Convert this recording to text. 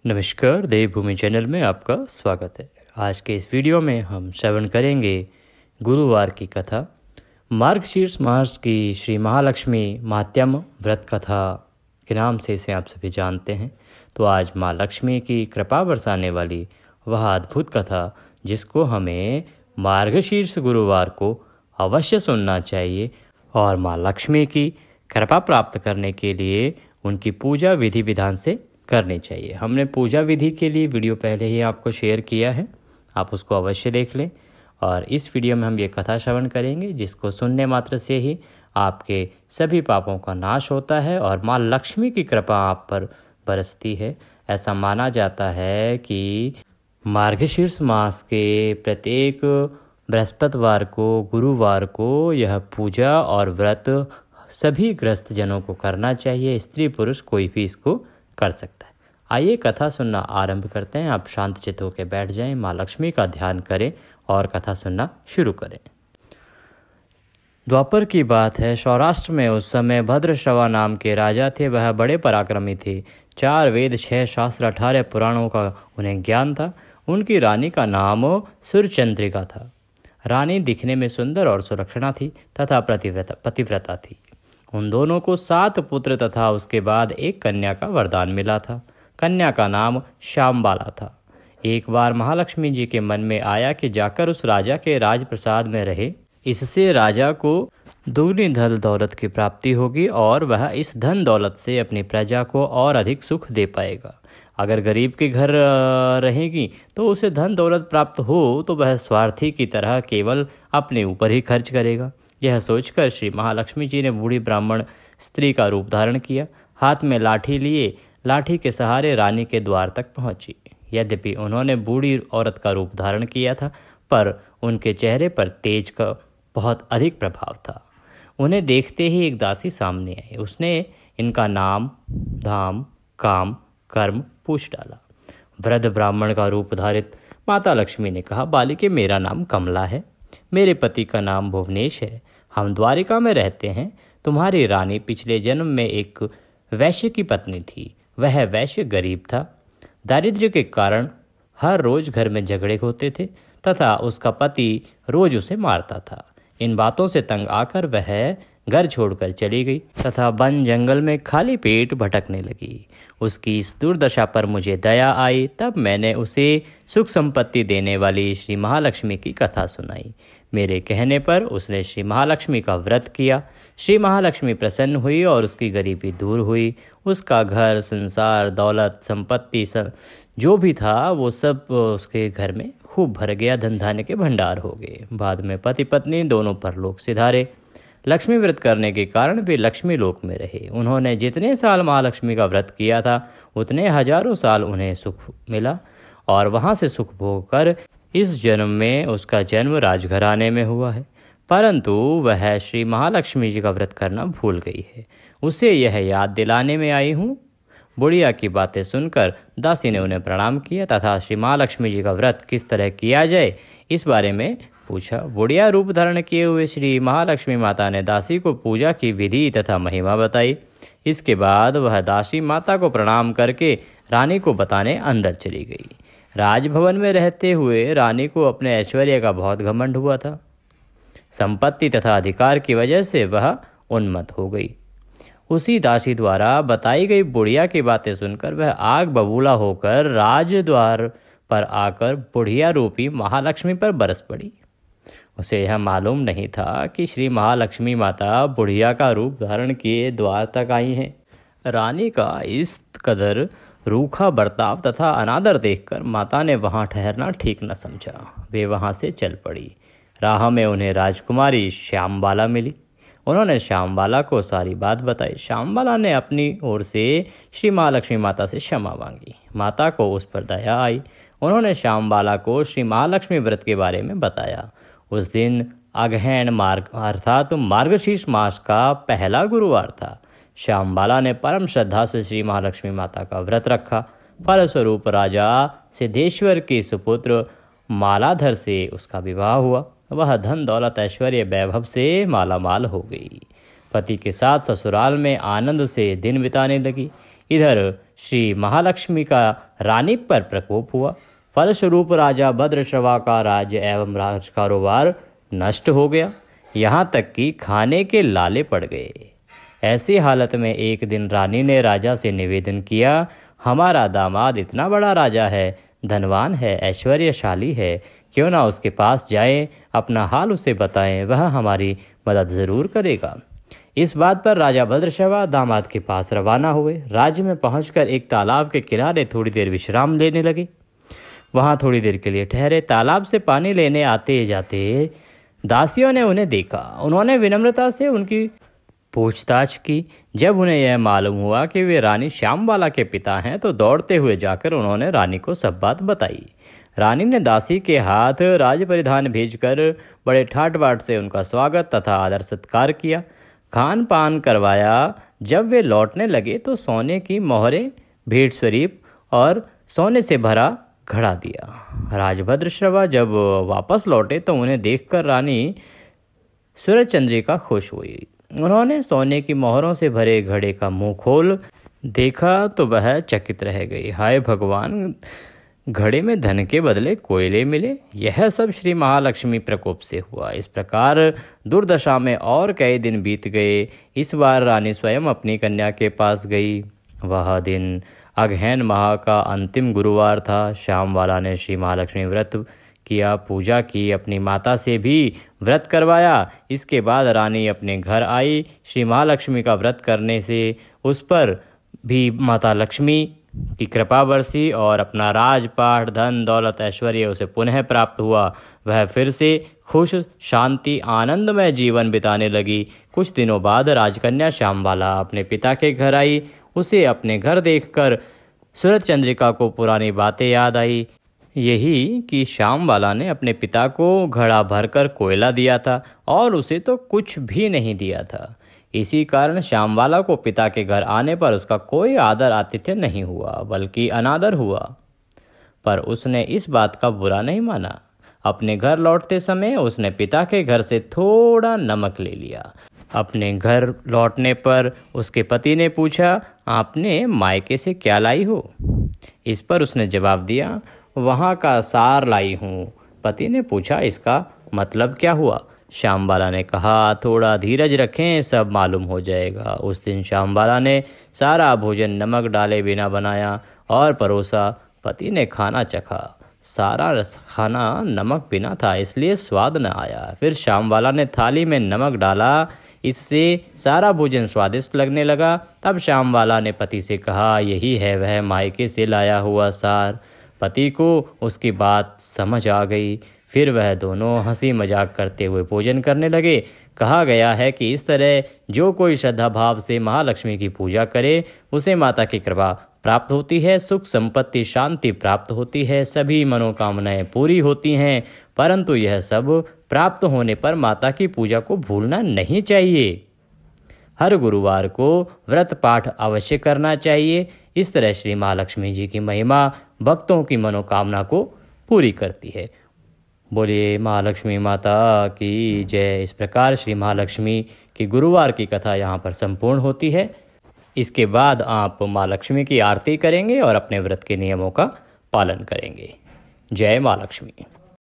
नमस्कार, देवभूमि चैनल में आपका स्वागत है। आज के इस वीडियो में हम श्रवण करेंगे गुरुवार की कथा, मार्गशीर्ष मास की श्री महालक्ष्मी मात्यम व्रत कथा के नाम से इसे आप सभी जानते हैं। तो आज माँ लक्ष्मी की कृपा बरसाने वाली वह अद्भुत कथा जिसको हमें मार्गशीर्ष गुरुवार को अवश्य सुनना चाहिए और माँ लक्ष्मी की कृपा प्राप्त करने के लिए उनकी पूजा विधि विधान से करनी चाहिए। हमने पूजा विधि के लिए वीडियो पहले ही आपको शेयर किया है, आप उसको अवश्य देख लें। और इस वीडियो में हम ये कथा श्रवण करेंगे जिसको सुनने मात्र से ही आपके सभी पापों का नाश होता है और माँ लक्ष्मी की कृपा आप पर बरसती है। ऐसा माना जाता है कि मार्गशीर्ष मास के प्रत्येक बृहस्पतिवार को, गुरुवार को यह पूजा और व्रत सभी ग्रस्त जनों को करना चाहिए। स्त्री पुरुष कोई भी इसको कर सकता है। आइए कथा सुनना आरंभ करते हैं। आप शांत चित्त होकर बैठ जाएं, माँ लक्ष्मी का ध्यान करें और कथा सुनना शुरू करें। द्वापर की बात है। सौराष्ट्र में उस समय भद्रश्रवा नाम के राजा थे। वह बड़े पराक्रमी थे। 4 वेद, 6 शास्त्र, 18 पुराणों का उन्हें ज्ञान था। उनकी रानी का नाम सुरचंद्रिका था। रानी दिखने में सुंदर और सुलक्षणा थी तथा पतिव्रता थी। उन दोनों को 7 पुत्र तथा उसके बाद एक कन्या का वरदान मिला था। कन्या का नाम श्यामबाला था। एक बार महालक्ष्मी जी के मन में आया कि जाकर उस राजा के राजप्रसाद में रहे, इससे राजा को दुगनी धन दौलत की प्राप्ति होगी और वह इस धन दौलत से अपनी प्रजा को और अधिक सुख दे पाएगा। अगर गरीब के घर रहेगी तो उसे धन दौलत प्राप्त हो तो वह स्वार्थी की तरह केवल अपने ऊपर ही खर्च करेगा। यह सोचकर श्री महालक्ष्मी जी ने बूढ़ी ब्राह्मण स्त्री का रूप धारण किया। हाथ में लाठी लिए लाठी के सहारे रानी के द्वार तक पहुंची। यद्यपि उन्होंने बूढ़ी औरत का रूप धारण किया था, पर उनके चेहरे पर तेज का बहुत अधिक प्रभाव था। उन्हें देखते ही एक दासी सामने आई। उसने इनका नाम, धाम, काम, कर्म पूछ डाला। वृद्ध ब्राह्मण का रूप धारित माता लक्ष्मी ने कहा, बालिके, मेरा नाम कमला है। मेरे पति का नाम भुवनेश है। हम द्वारिका में रहते हैं। तुम्हारी रानी पिछले जन्म में एक वैश्य की पत्नी थी। वह वैश्य गरीब था। दारिद्र्य के कारण हर रोज घर में झगड़े होते थे तथा उसका पति रोज उसे मारता था। इन बातों से तंग आकर वह घर छोड़कर चली गई तथा वन जंगल में खाली पेट भटकने लगी। उसकी इस दुर्दशा पर मुझे दया आई। तब मैंने उसे सुख संपत्ति देने वाली श्री महालक्ष्मी की कथा सुनाई। मेरे कहने पर उसने श्री महालक्ष्मी का व्रत किया। श्री महालक्ष्मी प्रसन्न हुई और उसकी गरीबी दूर हुई। उसका घर, संसार, दौलत, संपत्ति जो भी था वो सब उसके घर में खूब भर गया। धन धान्य के भंडार हो गए। बाद में पति पत्नी दोनों परलोक सिधारे। लक्ष्मी व्रत करने के कारण वे लक्ष्मी लोक में रहे। उन्होंने जितने साल महालक्ष्मी का व्रत किया था उतने हजारों साल उन्हें सुख मिला और वहाँ से सुख भोग कर इस जन्म में उसका जन्म राजघराने में हुआ है। परंतु वह श्री महालक्ष्मी जी का व्रत करना भूल गई है। उसे यह याद दिलाने में आई हूँ। बुढ़िया की बातें सुनकर दासी ने उन्हें प्रणाम किया तथा श्री महालक्ष्मी जी का व्रत किस तरह किया जाए इस बारे में पूछा। बुढ़िया रूप धारण किए हुए श्री महालक्ष्मी माता ने दासी को पूजा की विधि तथा महिमा बताई। इसके बाद वह दासी माता को प्रणाम करके रानी को बताने अंदर चली गई। राजभवन में रहते हुए रानी को अपने ऐश्वर्य का बहुत घमंड हुआ था। संपत्ति तथा अधिकार की वजह से वह उन्मत्त हो गई। उसी दासी द्वारा बताई गई बुढ़िया की बातें सुनकर वह आग बबूला होकर राजद्वार पर आकर बुढ़िया रूपी महालक्ष्मी पर बरस पड़ी। उसे यह मालूम नहीं था कि श्री महालक्ष्मी माता बुढ़िया का रूप धारण किए द्वार तक आई हैं। रानी का इस कदर रूखा बर्ताव तथा अनादर देखकर माता ने वहां ठहरना ठीक न समझा। वे वहां से चल पड़ी। राह में उन्हें राजकुमारी श्यामबाला मिली। उन्होंने श्यामबाला को सारी बात बताई। श्यामबाला ने अपनी ओर से श्री महालक्ष्मी माता से क्षमा मांगी। माता को उस पर दया आई। उन्होंने श्यामबाला को श्री महालक्ष्मी व्रत के बारे में बताया। उस दिन अगहन मार्ग अर्थात मार्गशीर्ष मास का पहला गुरुवार था। श्यामबाला ने परम श्रद्धा से श्री महालक्ष्मी माता का व्रत रखा। फलस्वरूप राजा सिद्धेश्वर के सुपुत्र मालाधर से उसका विवाह हुआ। वह धन दौलत ऐश्वर्य वैभव से मालामाल हो गई। पति के साथ ससुराल में आनंद से दिन बिताने लगी। इधर श्री महालक्ष्मी का रानी पर प्रकोप हुआ। फलस्वरूप राजा भद्रश्रवा का राज्य एवं राज कारोबार नष्ट हो गया, यहाँ तक कि खाने के लाले पड़ गए। ऐसी हालत में एक दिन रानी ने राजा से निवेदन किया, हमारा दामाद इतना बड़ा राजा है, धनवान है, ऐश्वर्यशाली है, क्यों ना उसके पास जाएं, अपना हाल उसे बताएं, वह हमारी मदद ज़रूर करेगा। इस बात पर राजा भद्रश्रवा दामाद के पास रवाना हुए। राज्य में पहुंचकर एक तालाब के किनारे थोड़ी देर विश्राम लेने लगे। वहां थोड़ी देर के लिए ठहरे। तालाब से पानी लेने आते जाते दासियों ने उन्हें देखा। उन्होंने विनम्रता से उनकी पूछताछ की। जब उन्हें यह मालूम हुआ कि वे रानी श्यामबाला के पिता हैं तो दौड़ते हुए जाकर उन्होंने रानी को सब बात बताई। रानी ने दासी के हाथ राज परिधान भेजकर बड़े ठाट बाट से उनका स्वागत तथा आदर सत्कार किया, खान पान करवाया। जब वे लौटने लगे तो सोने की मोहरें, भेंट स्वरूप और सोने से भरा घड़ा दिया। राजभद्रश्रवा जब वापस लौटे तो उन्हें देखकर रानी सूरजचंद्रिका खुश हुई। उन्होंने सोने की मोहरों से भरे घड़े का मुंह खोल देखा तो वह चकित रह गई। हाय भगवान, घड़े में धन के बदले कोयले मिले। यह सब श्री महालक्ष्मी प्रकोप से हुआ। इस प्रकार दुर्दशा में और कई दिन बीत गए। इस बार रानी स्वयं अपनी कन्या के पास गई। वह दिन अगहन माह का अंतिम गुरुवार था। श्यामबाला ने श्री महालक्ष्मी व्रत किया, पूजा की, अपनी माता से भी व्रत करवाया। इसके बाद रानी अपने घर आई। श्री महालक्ष्मी का व्रत करने से उस पर भी माता लक्ष्मी की कृपा बरसी और अपना राजपाट, धन दौलत, ऐश्वर्य उसे पुनः प्राप्त हुआ। वह फिर से खुश, शांति, आनंदमय जीवन बिताने लगी। कुछ दिनों बाद राजकन्या श्यामबाला अपने पिता के घर आई। उसे अपने घर देखकर सूरजचंद्रिका को पुरानी बातें याद आई। यही कि श्यामबाला ने अपने पिता को घड़ा भरकर कोयला दिया था और उसे तो कुछ भी नहीं दिया था। इसी कारण श्यामबाला को पिता के घर आने पर उसका कोई आदर आतिथ्य नहीं हुआ, बल्कि अनादर हुआ। पर उसने इस बात का बुरा नहीं माना। अपने घर लौटते समय उसने पिता के घर से थोड़ा नमक ले लिया। अपने घर लौटने पर उसके पति ने पूछा, आपने मायके से क्या लाई हो? इस पर उसने जवाब दिया, वहाँ का सार लाई हूँ। पति ने पूछा, इसका मतलब क्या हुआ? श्यामबाला ने कहा, थोड़ा धीरज रखें, सब मालूम हो जाएगा। उस दिन श्यामबाला ने सारा भोजन नमक डाले बिना बनाया और परोसा। पति ने खाना चखा। सारा खाना नमक बिना था, इसलिए स्वाद न आया। फिर श्यामबाला ने थाली में नमक डाला, इससे सारा भोजन स्वादिष्ट लगने लगा। तब श्यामबाला ने पति से कहा, यही है वह मायके से लाया हुआ सार। पति को उसकी बात समझ आ गई। फिर वह दोनों हंसी मजाक करते हुए भोजन करने लगे। कहा गया है कि इस तरह जो कोई श्रद्धा भाव से महालक्ष्मी की पूजा करे उसे माता की कृपा प्राप्त होती है, सुख संपत्ति शांति प्राप्त होती है, सभी मनोकामनाएं पूरी होती हैं। परंतु यह सब प्राप्त होने पर माता की पूजा को भूलना नहीं चाहिए। हर गुरुवार को व्रत पाठ अवश्य करना चाहिए। इस तरह श्री महालक्ष्मी जी की महिमा भक्तों की मनोकामना को पूरी करती है। बोलिए महालक्ष्मी माता की जय। इस प्रकार श्री महालक्ष्मी की गुरुवार की कथा यहाँ पर संपूर्ण होती है। इसके बाद आप माँ लक्ष्मी की आरती करेंगे और अपने व्रत के नियमों का पालन करेंगे। जय माँ लक्ष्मी।